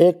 1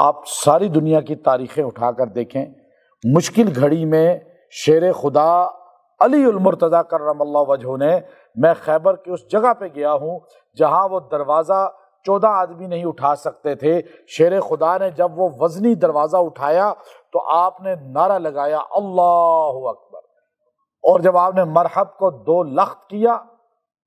آپ ساری دنیا کی تاریخیں اٹھا کر دیکھیں، مشکل گھڑی میں شیر خدا علی المرتضیٰ کرم اللہ وجہہ نے، میں خیبر کی اس جگہ پہ گیا ہوں جہاں وہ دروازہ 14 آدمی نہیں اٹھا سکتے تھے، شیر خدا نے جب وہ وزنی دروازہ اٹھایا تو آپ نے نعرہ لگایا اللہ اکبر، اور جب آپ نے مرحب کو 2 لخت کیا،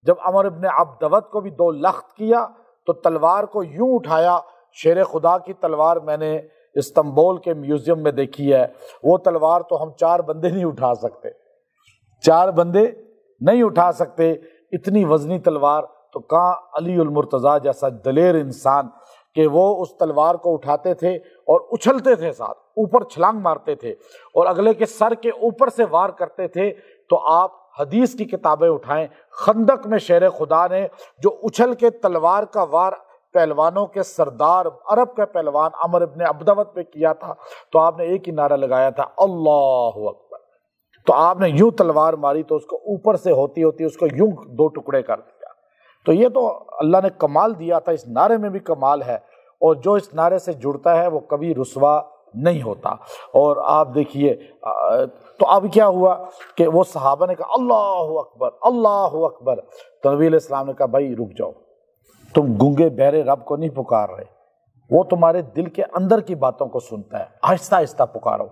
جب عمر ابن عبدود کو بھی 2 لخت کیا، تو تلوار کو یوں اٹھایا، شیر خدا کی تلوار میں نے استنبول کے میوزیم میں دیکھی ہے، وہ تلوار تو ہم 4 بندے نہیں اٹھا سکتے، 4 بندے نہیں اٹھا سکتے، اتنی وزنی تلوار۔ تو کہاں علی المرتضیٰ جیسا دلیر انسان کہ وہ اس تلوار کو اٹھاتے تھے اور اچھلتے تھے، ساتھ اوپر چھلانگ مارتے تھے اور اگلے کے سر کے اوپر سے وار کرتے تھے۔ تو آپ حدیث کی کتابیں اٹھائیں، خندق میں شیر خدا نے جو اچھل کے تلوار کا وار پہلوانوں کے سردار عرب کے پہلوان عمر ابن عبدود پہ کیا تھا، تو آپ نے ایک ہی نعرہ لگایا تھا اللہ اکبر، تو آپ نے یوں تلوار ماری تو اس کو اوپر سے ہوتی ہوتی اس کو یوں 2 ٹکڑے کر دیا۔ تو یہ تو اللہ نے کمال دیا تھا، اس نعرے میں بھی کمال ہے، اور جو اس نعرے سے جڑتا ہے وہ کبھی رسوا نہیں ہوتا۔ اور آپ دیکھیے تو اب کیا ہوا کہ وہ صحابہ نے کہا اللہ اکبر اللہ اکبر، تو نبی علیہ السلام نے کہا بھائی رک جاؤ، تم گونگے بہرے رب کو نہیں پکار رہے، وہ تمہارے دل کے اندر کی باتوں کو سنتا ہے، آہستہ آہستہ پکارو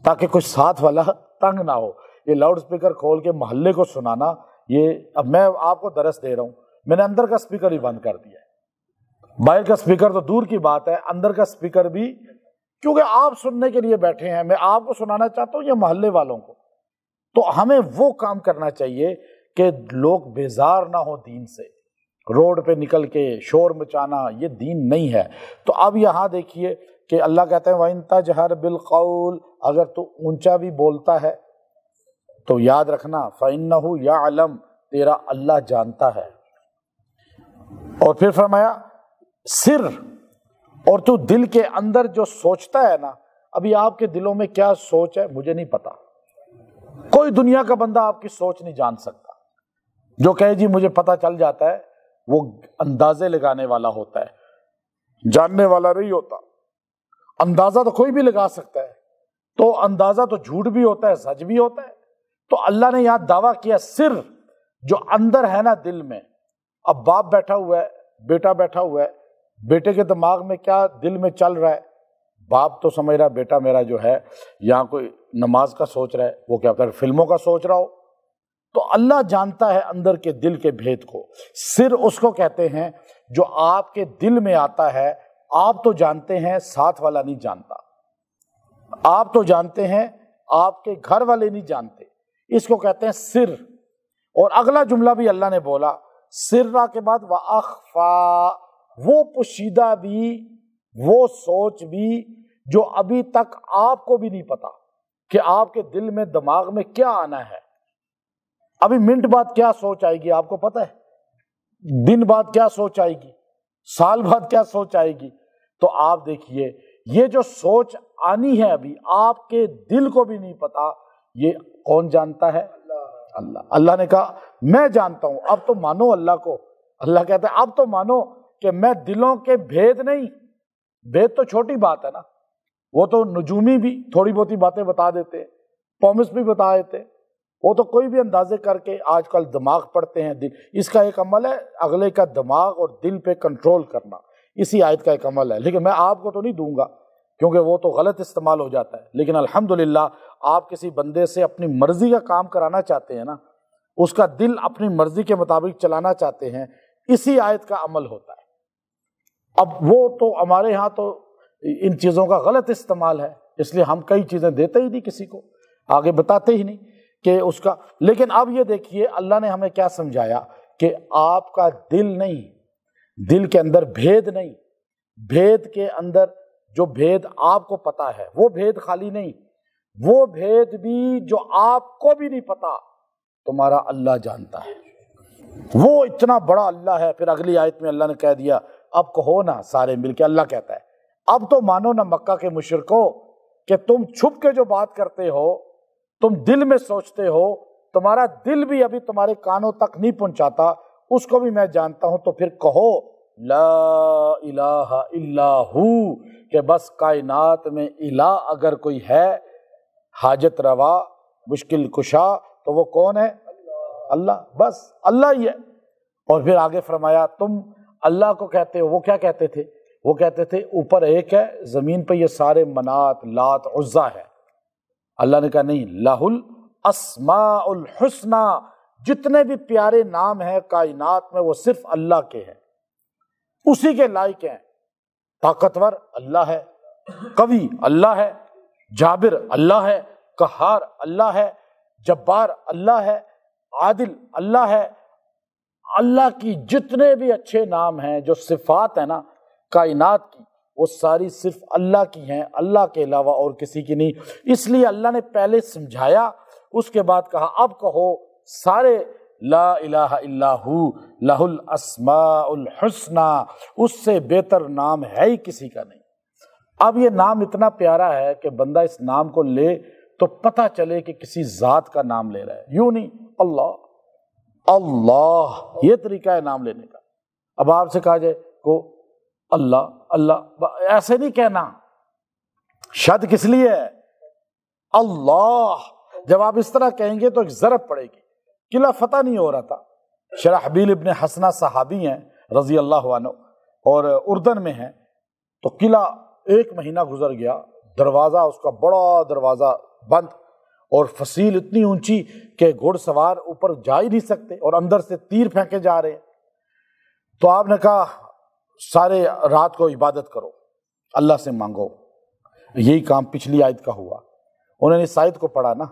تاکہ کوئی ساتھ والا تنگ نہ ہو۔ یہ لاؤڈ سپیکر کھول کے محلے کو سنانا، یہ اب میں آپ کو درس دے رہا ہوں، میں نے اندر کا سپیکر ہی بند کر دیا ہے، باہر کا سپیکر تو دور کی بات ہے، اندر کا سپیکر بھی، کیونکہ آپ سننے کے لیے بیٹھے ہیں، میں آپ کو سنانا چاہتا ہوں یا محلے والوں کو۔ تو ہمیں وہ کام کرنا چاہیے کہ لوگ بیزار نہ ہو دین سے، روڈ پہ نکل کے شور مچانا یہ دین نہیں ہے۔ تو اب یہاں دیکھیے کہ اللہ کہتے ہیں وَإِن تَجْهَرْ بِالْقَوْلِ، اگر تو اونچا بھی بولتا ہے تو یاد رکھنا فَإِنَّهُ يَعْلَمُ، تیرا اللہ جانتا ہے۔ اور پھر فرمایا سر، اور تو دل کے اندر جو سوچتا ہے نا، ابھی آپ کے دلوں میں کیا سوچ ہے مجھے نہیں پتا، کوئی دنیا کا بندہ آپ کی سوچ نہیں جان سکتا۔ جو کہے جی مجھے پتا چل جاتا ہے وہ اندازے لگانے والا ہوتا ہے، جاننے والا نہیں ہوتا۔ اندازہ تو کوئی بھی لگا سکتا ہے، تو اندازہ تو جھوٹ بھی ہوتا ہے سچ بھی ہوتا ہے۔ تو اللہ نے یہاں دعویٰ کیا سر جو اندر ہے نا دل میں۔ اب باپ بیٹھا ہوا ہے، بیٹا بیٹھا ہوا ہے، بیٹے کے دماغ میں کیا دل میں چل رہا ہے؟ باپ تو سمجھ رہا بیٹا میرا جو ہے یہاں کوئی نماز کا سوچ رہا ہے، وہ کیا پھر فلموں کا سوچ رہا ہو۔ تو اللہ جانتا ہے اندر کے دل کے بھید کو۔ سر اس کو کہتے ہیں جو آپ کے دل میں آتا ہے، آپ تو جانتے ہیں ساتھ والا نہیں جانتا، آپ تو جانتے ہیں آپ کے گھر والے نہیں جانتے، اس کو کہتے ہیں سر۔ اور اگلا جملہ بھی اللہ نے بولا سرا کے بعد وَأَخْفَى، وہ پوشیدہ بھی، وہ سوچ بھی جو ابھی تک آپ کو بھی نہیں پتا کہ آپ کے دل میں دماغ میں کیا آنا ہے۔ ابھی منٹ بعد کیا سوچ آئے گی آپ کو پتا ہے، دن بعد کیا سوچ آئے گی، سال بعد کیا سوچ آئے گی۔ تو آپ دیکھیے یہ جو سوچ آنی ہے ابھی آپ کے دل کو بھی نہیں پتا، یہ کون جانتا ہے؟ اللہ۔ اللہ نے کہا میں جانتا ہوں، اب تو مانو اللہ کو۔ اللہ کہتا ہے اب تو مانو کہ میں دلوں کے بھید نہیں، بھید تو چھوٹی بات ہے نا، وہ تو نجومی بھی تھوڑی بہتی باتیں بتا دیتے، پومس بھی بتا دیتے، وہ تو کوئی بھی اندازے کر کے آج کل دماغ پڑھتے ہیں۔ دل اس کا ایک عمل ہے اگلے کا دماغ اور دل پہ کنٹرول کرنا، اسی آیت کا ایک عمل ہے، لیکن میں آپ کو تو نہیں دوں گا کیونکہ وہ تو غلط استعمال ہو جاتا ہے۔ لیکن الحمدللہ آپ کسی بندے سے اپنی مرضی کا کام کرانا چاہتے ہیں نا، اس کا دل اپنی مرضی کے مطابق چلانا چاہتے ہیں، اسی آیت کا عمل ہوتا ہے۔ اب وہ تو ہمارے ہاں تو ان چیزوں کا غلط استعمال ہے، اس لیے ہم کئی چیزیں دیتے ہی نہیں، کسی کو آگے بتاتے ہی نہیں کہ اس کا۔ لیکن اب یہ دیکھیے اللہ نے ہمیں کیا سمجھایا کہ آپ کا دل نہیں، دل کے اندر بھید نہیں، بھید کے اندر جو بھید آپ کو پتا ہے وہ بھید خالی نہیں، وہ بھید بھی جو آپ کو بھی نہیں پتا تمہارا اللہ جانتا ہے، وہ اتنا بڑا اللہ ہے۔ پھر اگلی آیت میں اللہ نے کہہ دیا اب کہو نا سارے مل کے، اللہ کہتا ہے اب تو مانو نا مکہ کے مشرکو کہ تم چھپ کے جو بات کرتے ہو، تم دل میں سوچتے ہو، تمہارا دل بھی ابھی تمہارے کانوں تک نہیں پہنچاتا، اس کو بھی میں جانتا ہوں۔ تو پھر کہو لا الہ الا ہو، کہ بس کائنات میں الہ اگر کوئی ہے حاجت روا مشکل کشا تو وہ کون ہے؟ اللہ، بس اللہ ہی ہے۔ اور پھر آگے فرمایا تم اللہ کو کہتے ہو، وہ کیا کہتے تھے؟ وہ کہتے تھے اوپر ایک ہے، زمین پہ یہ سارے منات لات عزا ہے۔ اللہ نے کہا نہیں، لہ الاسماء الحسنی، جتنے بھی پیارے نام ہیں کائنات میں وہ صرف اللہ کے ہیں، اسی کے لائق ہیں۔ طاقتور اللہ ہے، قوی اللہ ہے، جابر اللہ ہے، قہار اللہ ہے، جبار اللہ ہے، عادل اللہ ہے۔ اللہ کی جتنے بھی اچھے نام ہیں، جو صفات ہیں نا کائنات کی، وہ ساری صرف اللہ کی ہیں، اللہ کے علاوہ اور کسی کی نہیں۔ اس لیے اللہ نے پہلے سمجھایا، اس کے بعد کہا اب کہو سارے لا الہ الا ہو لہ الاسماء الحسنی، اس سے بہتر نام ہے ہی کسی کا نہیں۔ اب یہ نام اتنا پیارا ہے کہ بندہ اس نام کو لے تو پتہ چلے کہ کسی ذات کا نام لے رہا ہے، یوں نہیں اللہ اللہ، یہ طریقہ ہے نام لینے کا۔ اب آپ سے کہا جائے کو اللہ اللہ، ایسے نہیں کہنا، شد کس لیے ہے اللہ؟ جب آپ اس طرح کہیں گے تو ایک ضرب پڑے گی۔ قلعہ فتح نہیں ہو رہا تھا، شرحبیل ابن حسنہ صحابی ہیں رضی اللہ عنہ اور اردن میں ہیں، تو قلعہ 1 مہینہ گزر گیا، دروازہ اس کا بڑا دروازہ بند، اور فصیل اتنی اونچی کہ گھوڑ سوار اوپر جا ہی نہیں سکتے، اور اندر سے تیر پھینکے جا رہے ہیں۔ تو آپ نے کہا سارے رات کو عبادت کرو، اللہ سے مانگو۔ یہی کام پچھلی آیت کا ہوا، انہوں نے اس آیت کو پڑھا نا،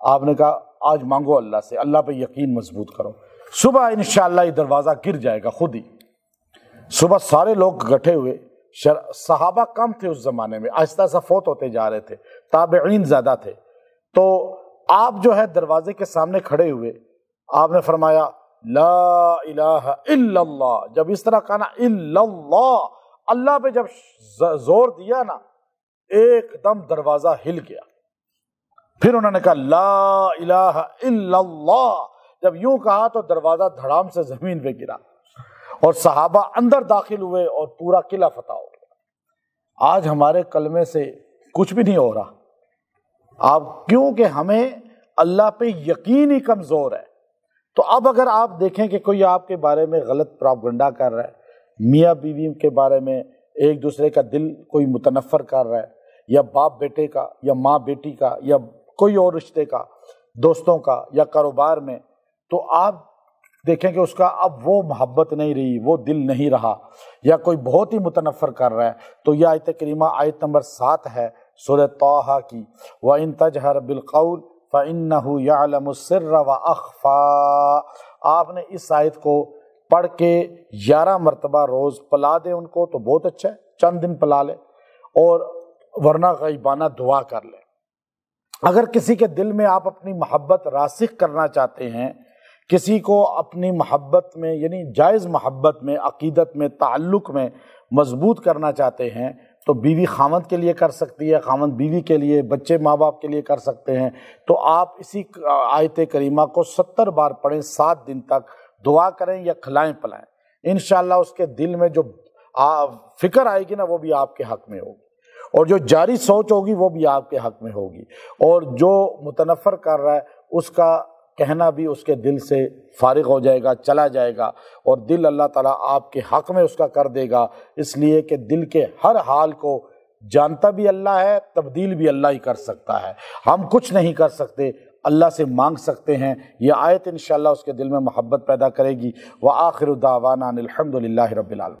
آپ نے کہا آج مانگو اللہ سے، اللہ پہ یقین مضبوط کرو، صبح انشاءاللہ یہ دروازہ گر جائے گا خود ہی۔ صبح سارے لوگ گٹھے ہوئے، صحابہ کم تھے اس زمانے میں، آہستہ آہستہ فوت ہوتے جا رہے تھے، تابعین زیادہ تھے، تو آپ جو ہے دروازے کے سامنے کھڑے ہوئے، آپ نے فرمایا لا الہ الا اللہ۔ جب اس طرح کہا نا الا اللہ، اللہ پہ جب زور دیا نا، ایک دم دروازہ ہل گیا۔ پھر انہوں نے کہا لا الہ الا اللہ، جب یوں کہا تو دروازہ دھڑام سے زمین پہ گرا، اور صحابہ اندر داخل ہوئے اور پورا قلعہ فتح ہو گیا۔ آج ہمارے کلمے سے کچھ بھی نہیں ہو رہا، آپ کیونکہ ہمیں اللہ پہ یقین ہی کمزور ہے۔ تو اب اگر آپ دیکھیں کہ کوئی آپ کے بارے میں غلط پراپگنڈا کر رہا ہے، میاں بیوی کے بارے میں ایک دوسرے کا دل کوئی متنفر کر رہا ہے، یا باپ بیٹے کا، یا ماں بیٹی کا، یا کوئی اور رشتے کا، دوستوں کا، یا کاروبار میں، تو آپ دیکھیں کہ اس کا اب وہ محبت نہیں رہی، وہ دل نہیں رہا، یا کوئی بہت ہی متنفر کر رہا ہے، تو یہ آیت کریمہ آیت نمبر 7 ہے سورہ طٰہٰ کی، وَإِن تَجْهَرْ بِالْقَوْلِ فَإِنَّهُ يَعْلَمُ السِّرَّ وَأَخْفَى۔ آپ نے اس آیت کو پڑھ کے 11 مرتبہ روز پلا دیں ان کو تو بہت اچھا ہے، چند دن پلا لیں، اور ورنہ غیبانہ دعا کر لیں۔ اگر کسی کے دل میں آپ اپنی محبت راسخ کرنا چاہتے ہیں، کسی کو اپنی محبت میں یعنی جائز محبت میں، عقیدت میں، تعلق میں مضبوط کرنا چاہتے ہیں، تو بیوی خاوند کے لیے کر سکتی ہے، خاوند بیوی کے لیے، بچے ماں باپ کے لیے کر سکتے ہیں۔ تو آپ اسی آیت کریمہ کو 70 بار پڑھیں، 7 دن تک دعا کریں یا کھلائیں پلائیں، انشاءاللہ اس کے دل میں جو فکر آئے گی نا وہ بھی آپ کے حق میں ہوگی، اور جو جاری سوچ ہوگی وہ بھی آپ کے حق میں ہوگی، اور جو متنفر کر رہا ہے اس کا کہنا بھی اس کے دل سے فارغ ہو جائے گا، چلا جائے گا، اور دل اللہ تعالیٰ آپ کے حق میں اس کا کر دے گا، اس لیے کہ دل کے ہر حال کو جانتا بھی اللہ ہے، تبدیل بھی اللہ ہی کر سکتا ہے، ہم کچھ نہیں کر سکتے، اللہ سے مانگ سکتے ہیں۔ یہ آیت انشاءاللہ اس کے دل میں محبت پیدا کرے گی۔ وآخر دعوانا الحمد للہ رب العالمین۔